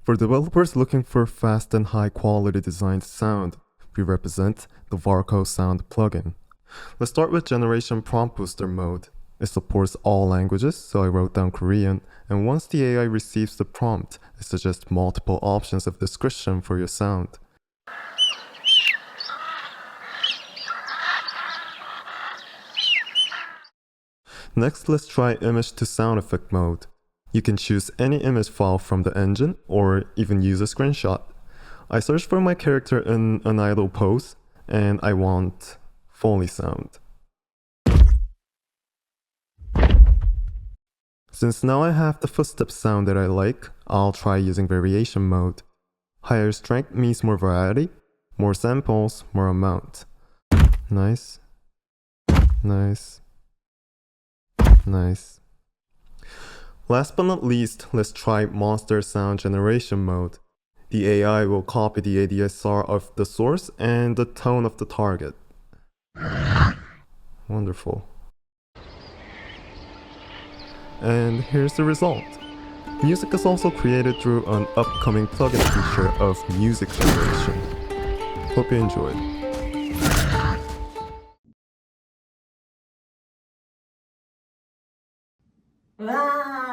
For developers looking for fast and high-quality designed sound, we represent the VARCO Sound plugin. Let's start with Generation Prompt Booster mode. It supports all languages, so I wrote down Korean, and once the AI receives the prompt, it suggests multiple options of description for your sound. Next, let's try Image to Sound Effect mode. You can choose any image file from the engine, or even use a screenshot. I searched for my character in an idle pose, and I want Foley sound. Since now I have the footstep sound that I like, I'll try using variation mode. Higher strength means more variety, more samples, more amount. Nice. Nice. Nice. Last but not least, let's try monster sound generation mode. The AI will copy the ADSR of the source and the tone of the target. Wonderful. And here's the result. Music is also created through an upcoming plugin feature of music generation. Hope you enjoyed. Wow!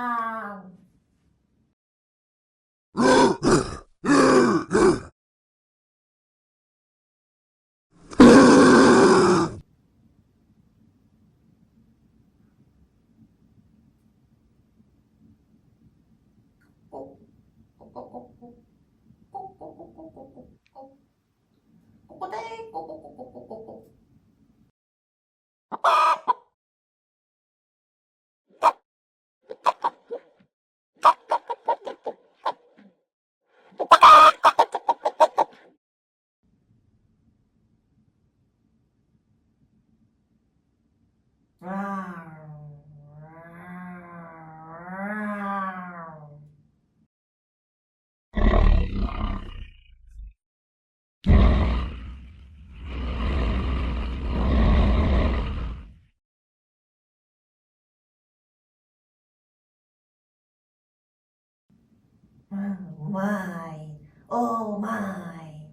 Oh my, oh my,